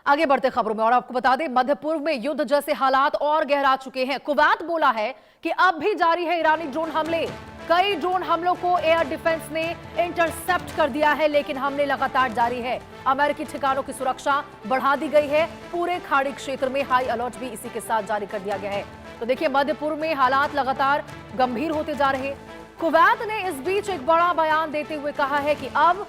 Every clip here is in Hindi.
आगे बढ़ते खबरों में और आपको बता दें, मध्य पूर्व में युद्ध जैसे हालात और गहरा चुके हैं। कुवैत बोला है कि अब भी जारी है ईरानी ड्रोन हमले। कई ड्रोन हमलों को एयर डिफेंस ने इंटरसेप्ट कर दिया है, लेकिन हमले लगातार जारी है। अमेरिकी ठिकानों की सुरक्षा बढ़ा दी गई है। पूरे खाड़ी क्षेत्र में हाई अलर्ट भी इसी के साथ जारी कर दिया गया है। तो देखिए, मध्य पूर्व में हालात लगातार गंभीर होते जा रहे हैं। कुवैत ने इस बीच एक बड़ा बयान देते हुए कहा है कि अब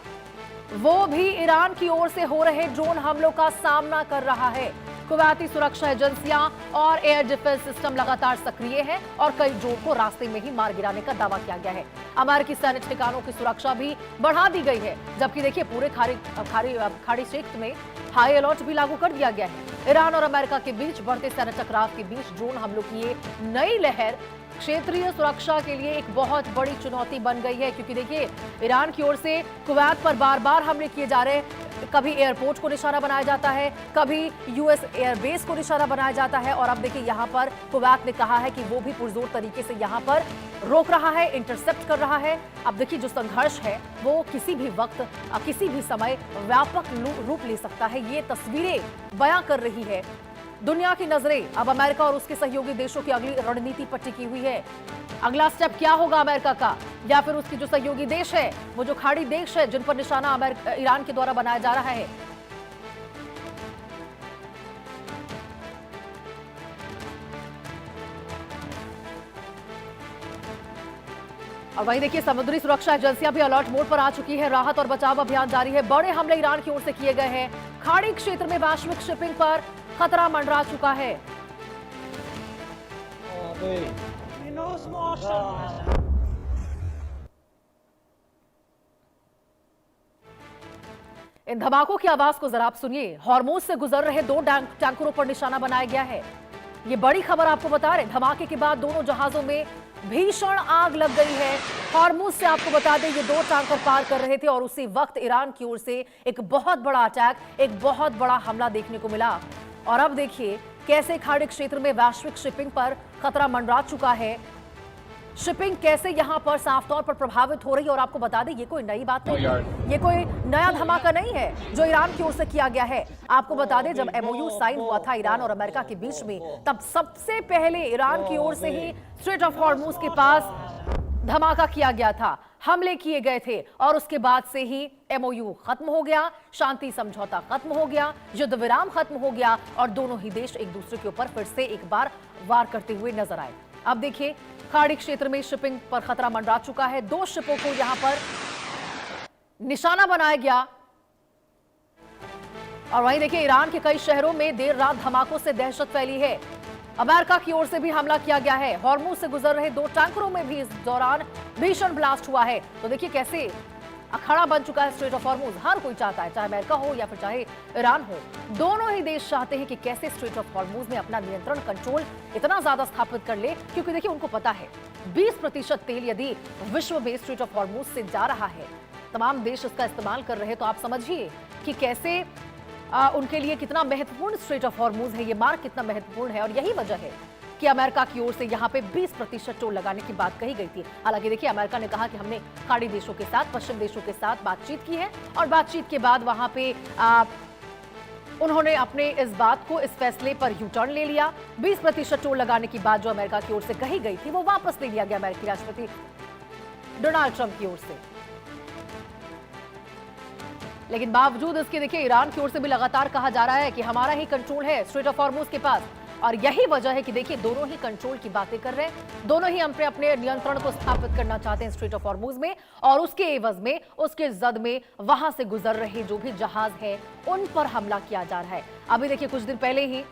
वो भी ईरान की ओर से हो रहे ड्रोन हमलों का सामना कर रहा है। कुवैती सुरक्षा एजेंसियां और एयर डिफेंस सिस्टम लगातार सक्रिय है और कई ड्रोन को रास्ते में ही मार गिराने का दावा किया गया है। अमेरिकी सैन्य ठिकानों की सुरक्षा भी बढ़ा दी गई है, जबकि देखिए पूरे खाड़ी क्षेत्र में हाई अलर्ट भी लागू कर दिया गया है। ईरान और अमेरिका के बीच बढ़ते सैन्य टकराव के बीच ड्रोन हमलों की ये नई लहर क्षेत्रीय सुरक्षा के लिए एक बहुत बड़ी चुनौती बन गई है, क्योंकि देखिए ईरान की ओर से कुवैत पर बार बार हमले किए जा रहे हैं। कभी एयरपोर्ट को निशाना बनाया जाता है, कभी यूएस एयरबेस को निशाना बनाया जाता है, और अब देखिए यहां पर कुवैत ने कहा है कि वो भी पुरजोर तरीके से यहां पर रोक रहा है, इंटरसेप्ट कर रहा है। अब देखिए जो संघर्ष है वो किसी भी वक्त किसी भी समय व्यापक रूप ले सकता है। ये तस्वीरें बयां कर रही है। दुनिया की नजरें अब अमेरिका और उसके सहयोगी देशों की अगली रणनीति पर टिकी हुई है। अगला स्टेप क्या होगा अमेरिका का, या फिर उसकी जो सहयोगी देश है, वो जो खाड़ी देश है जिन पर निशाना ईरान के द्वारा बनाया जा रहा है। और वहीं देखिए समुद्री सुरक्षा एजेंसियां भी अलर्ट मोड पर आ चुकी है। राहत और बचाव अभियान जारी है। बड़े हमले ईरान की ओर से किए गए हैं। खाड़ी क्षेत्र में वैश्विक शिपिंग पर खतरा मंडरा चुका है। इन धमाकों की आवाज को जरा आप सुनिए। हॉर्मूज से गुजर रहे दो टैंकरों पर निशाना बनाया गया है। ये बड़ी खबर आपको बता रहे। धमाके के बाद दोनों जहाजों में भीषण आग लग गई है। हॉर्मूज से आपको बता दें ये दो टैंकर पार कर रहे थे और उसी वक्त ईरान की ओर से एक बहुत बड़ा अटैक, एक बहुत बड़ा हमला देखने को मिला। और अब देखिए कैसे खाड़ी क्षेत्र में वैश्विक शिपिंग पर खतरा मंडरा चुका है। शिपिंग कैसे यहां पर साफ तौर पर प्रभावित हो रही है। और आपको बता दें ये कोई नई बात नहीं है, ये कोई नया धमाका नहीं है जो ईरान की ओर से किया गया है। आपको बता दें जब एमओयू साइन हुआ था ईरान और अमेरिका के बीच में, तब सबसे पहले ईरान की ओर से ही स्ट्रेट ऑफ हॉर्मूज के पास धमाका किया गया था, हमले किए गए थे। और उसके बाद से ही एमओयू खत्म हो गया, शांति समझौता खत्म हो गया, युद्ध विराम खत्म हो गया और दोनों ही देश एक दूसरे के ऊपर फिर से एक बार वार करते हुए नजर आए। अब देखिए खाड़ी क्षेत्र में शिपिंग पर खतरा मंडरा चुका है। दो शिपों को यहां पर निशाना बनाया गया। और वहीं देखिए ईरान के कई शहरों में देर रात धमाकों से दहशत फैली है। अमेरिका की ओर से भी हमला किया गया है। हॉर्मूज से गुजर रहे दो टैंकरों में भी इस दौरान भीषण ब्लास्ट हुआ है। तो देखिए कैसे अखाड़ा बन चुका है स्ट्रेट ऑफ हॉर्मूज। हर कोई चाहता है, चाहे अमेरिका हो या फिर चाहे ईरान हो, दोनों ही देश चाहते हैं कि कैसे स्ट्रेट ऑफ हॉर्मूज में अपना नियंत्रण, कंट्रोल इतना ज्यादा स्थापित कर ले, क्योंकि देखिए उनको पता है 20% तेल यदि विश्व में स्ट्रेट ऑफ हॉर्मूज से जा रहा है, तमाम देश इसका इस्तेमाल कर रहे हैं, तो आप समझिए कि कैसे उनके लिए कितना महत्वपूर्ण स्ट्रेट ऑफ हॉर्मूज है, ये मार्ग कितना महत्वपूर्ण है। और यही वजह है कि अमेरिका की ओर से यहां पे 20% टोल लगाने की बात कही गई थी। हालांकि देखिए अमेरिका ने कहा कि हमने खाड़ी देशों के साथ, पश्चिम देशों के साथ बातचीत की है और बातचीत के बाद वहां पे उन्होंने अपने इस बात को, इस फैसले पर यू टर्न ले लिया। 20% टोल लगाने की बात जो अमेरिका की ओर से कही गई थी वो वापस ले लिया गया अमेरिकी राष्ट्रपति डोनाल्ड ट्रंप की ओर से। लेकिन बावजूद इसके देखिए ईरान की ओर से भी लगातार कहा जा रहा है कि हमारा ही कंट्रोल है स्ट्रेट ऑफ हॉर्मूज के पास। और यही वजह है कि देखिए दोनों ही कंट्रोल की बातें कर रहे हैं, दोनों ही अपने अपने नियंत्रण को स्थापित करना चाहते हैं स्ट्रेट ऑफ हॉर्मूज में, और उसके एवज में, उसके जद में वहां से गुजर रहे जो भी जहाज है उन पर हमला किया जा रहा है। अभी देखिए कुछ दिन पहले ही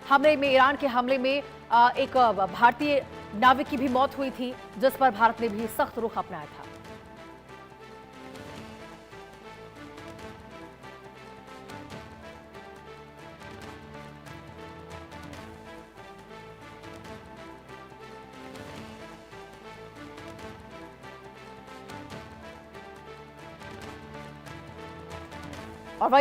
हमले में, ईरान के हमले में एक भारतीय नाविक की भी मौत हुई थी, जिस पर भारत ने भी सख्त रुख अपनाया था।